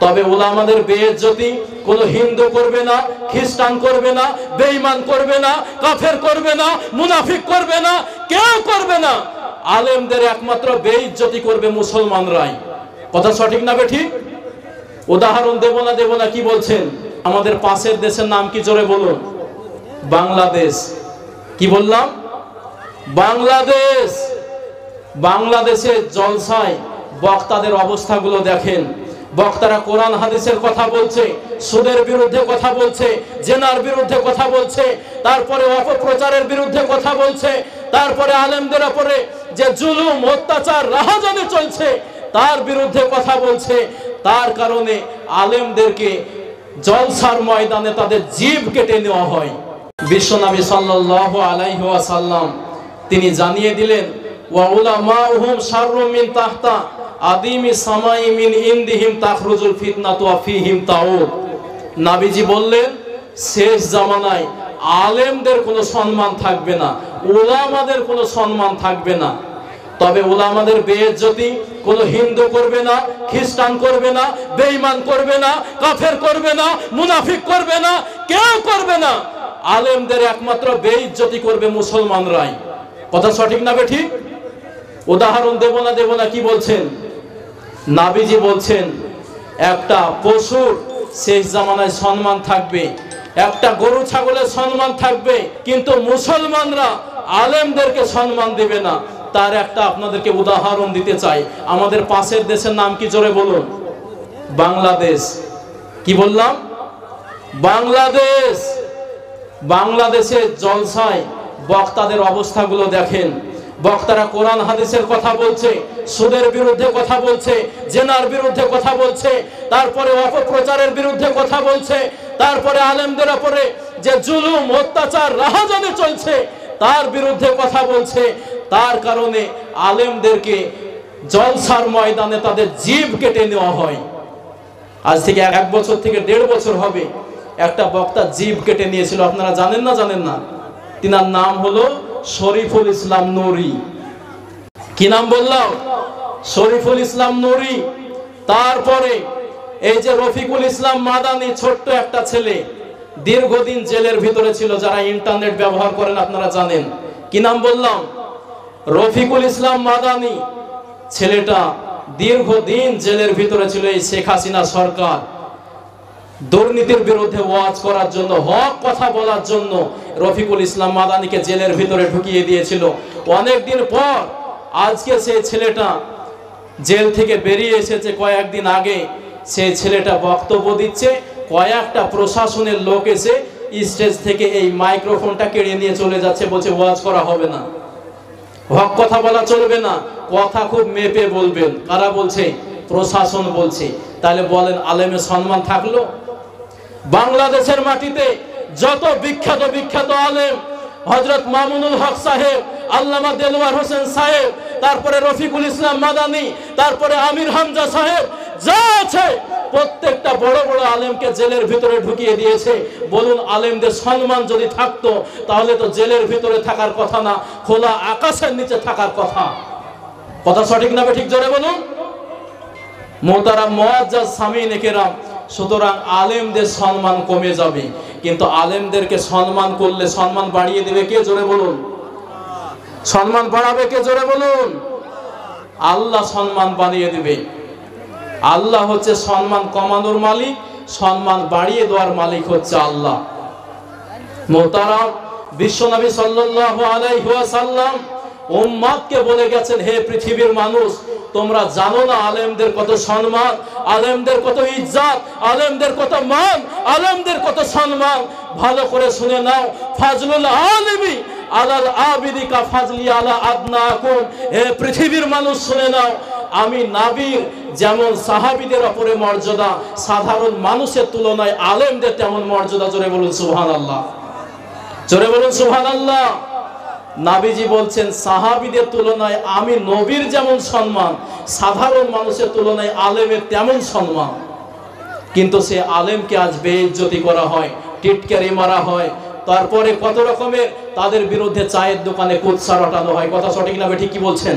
তবে উলামাদের বেইজ্জতি কোনো হিন্দু করবে না, খ্রিস্টান করবে না, বেঈমান করবে না, কাফের করবে না, মুনাফিক করবে না, কেউ করবে না। আলেমদের একমাত্র বেইজ্জতি করবে মুসলমানরাই। কথা সঠিক না বেঠিক? উদাহরণ দেব না কি বলছেন? আমাদের পাশের দেশের নাম কি জোরে বলুন? বাংলাদেশ। কি বললাম? বাংলাদেশ। বাংলাদেশের জলসায় বক্তাদের অবস্থাগুলো দেখেন। বক্তারা কোরআন হাদিসের কথা বলছে, সুদের বিরুদ্ধে কথা বলছে, জেনার বিরুদ্ধে কথা বলছে, তারপরে অপপ্রচারের বিরুদ্ধে কথা বলছে, তারপরে আলেমদের উপরে যে জুলুম অত্যাচার রাহাজানি চলছে তার বিরুদ্ধে কথা বলছে। তার কারণে আলেমদেরকে জলসার ময়দানে তাদের জিভ কেটে নেওয়া হয়। বিশ্বনবী সাল্লাল্লাহু আলাইহি ওয়াসাল্লাম তিনি জানিয়ে দিলেন, ওয়া উলামাউহুম শাররু মিন তাহতা আদিমি সামাই মিন ইনদিহিম তাখরুজুল ফিতনাতু ওয়া ফীহিম তাউদ। নবীজি বললেন, শেষ জামানায় আলেমদের কোনো সম্মান থাকবে না, উলামাদের কোনো সম্মান থাকবে না। তবে উলামাদের বেইজ্জতি কোনো হিন্দু করবে না, খ্রিস্টান করবে না, বেঈমান করবে না, কাফের করবে না, মুনাফিক করবে না, কেউ করবে না। আলেমদের একমাত্র বেইজ্জতি করবে মুসলমানরাই। কথা সঠিক না বেঠিক? উদাহরণ দেব না কি বলছেন? নবীজি বলছেন, একটা পশুর শেষ জামানায় সম্মান থাকবে, একটা গরু ছাগলের সম্মান থাকবে, কিন্তু মুসলমানরা আলেমদেরকে সম্মান দেবে না। তার একটা আপনাদেরকে উদাহরণ দিতে চাই। আমাদের পাশের দেশের নাম কি জোরে বলুন? বাংলাদেশ। কি বললাম? বাংলাদেশ। বাংলাদেশের জলসায় বক্তাদের অবস্থাগুলো দেখেন। বক্তারা কোরআন হাদিসের কথা বলছে, সুদের বিরুদ্ধে কথা বলছে, জেনার বিরুদ্ধে কথা বলছে, তারপরে অপপ্রচারের বিরুদ্ধে কথা বলছে, তারপরে আলেমদের উপরে যে জুলুম অত্যাচার রাহাজানি চলছে তার বিরুদ্ধে কথা বলছে। তার কারণে আলেমদেরকে জলসার ময়দানে তাদের জিভ কেটে নেওয়া হয়। আজ থেকে 1 বছর থেকে 1.5 বছর হবে একটা বক্তা জিভ কেটে নিয়েছিল। আপনারা জানেন না? তিনার নাম হলো শরীফুল ইসলাম নুরি। কি নাম বললাম? শরীফুল ইসলাম নুরি। তারপরে এই যে রফিকুল ইসলাম মাদানি, ছোট্ট একটা ছেলে, দীর্ঘদিন জেলের ভিতরে ছিল। যারা ইন্টারনেট ব্যবহার করেন আপনারা জানেন। কি নাম বললাম? রফিকুল ইসলাম মাদানি। ছেলেটা দীর্ঘদিন জেলের ভিতরে ছিল। এই শেখ হাসিনা সরকার দুর্নীতির বিরুদ্ধে ওয়াজ করার জন্য, হক কথা বলার জন্য রফিকুল ইসলাম মাদানিকে জেলের ভিতরে ঢুকিয়ে দিয়েছিল। অনেকদিন পর আজকে সেই ছেলেটা জেল থেকে বেরিয়ে এসেছে। কয়েকদিন আগে সেই ছেলেটা বক্তব্য দিচ্ছে। কয়েকটা প্রশাসনের লোক এসে স্টেজ থেকে এই মাইক্রোফোনটা কেড়ে নিয়ে চলে যাচ্ছে, বলছে ওয়াজ করা হবে না, হক কথা বলা চলবে না, কথা খুব মেপে বলবেন। কারা বলছে? প্রশাসন বলছে। তাহলে বলেন আলেমের সম্মান থাকলো? বাংলাদেশের মাটিতে যত বিখ্যাত আলেম, হযরত মামুনুল হক সাহেব, আল্লামা দেলওয়ার হোসেন সাহেব, তারপরে রফিকুল ইসলাম মাদানি, তারপরে আমির হামজা সাহেব, যা আছে প্রত্যেকটা বড় বড় আলেমকে জেলের ভিতরে ঢুকিয়ে দিয়েছে। বলুন, আলেমদের সম্মান যদি থাকতো তাহলে তো জেলের ভিতরে থাকার কথা না, খোলা আকাশের নিচে থাকার কথা। কথা সঠিক না বেঠিক? জোরে বলুন। মোহতারাম মুআজ্জাজ সামিঈনে কেরাম, সুতরাং আলেমদের সম্মান কমে যাবে, কিন্তু আলেমদেরকে সম্মান করলে সম্মান বাড়িয়ে দেবে কে? জোরে বলুন। সম্মান বাড়াবে কে? জোরে বলুন। আল্লাহ সম্মান বাড়িয়ে দেবে। আল্লাহ হচ্ছে সম্মান কমানোর মালিক, সম্মান বাড়িয়ে দেওয়ার মালিক হচ্ছে আল্লাহ। মুহতারাম বিশ্বনবী সাল্লাল্লাহু আলাইহি ওয়াসাল্লাম উম্মতকে বলে গেছেন, হে পৃথিবীর মানুষ, তোমরা জানো না আলেমদের কত সম্মান, আলেমদের কত ইজ্জত, আলেমদের কত মান, আলেমদের কত সম্মান। ভালো করে শুনে নাও। ফাজলুল আলিমি আলাল আবিদি কা ফাজলি আলা আদনাকুম। হে পৃথিবীর মানুষ শুনে নাও, আমি নবীর যেমন সাহাবীদের উপরে মর্যাদা, সাধারণ মানুষের তুলনায় আলেমদের তেমন মর্যাদা। জোরে বলুন সুবহানাল্লাহ। জোরে বলুন সুবহানাল্লাহ। নবীজি বলছেন, সাহাবীদের তুলনায় আমি নবীর যেমন সম্মান, সাধারণ মানুষের তুলনায় আলেমের তেমন সম্মান। কিন্তু সে আলেমকে আজ বেইজ্জতি করা হয়, টিটকারি মারা হয়, তারপরে কত রকমের তাদের বিরুদ্ধে চায়ের দোকানে কুৎসা রটানো হয়। কথা সঠিক না বেঠিক? কি বলছেন?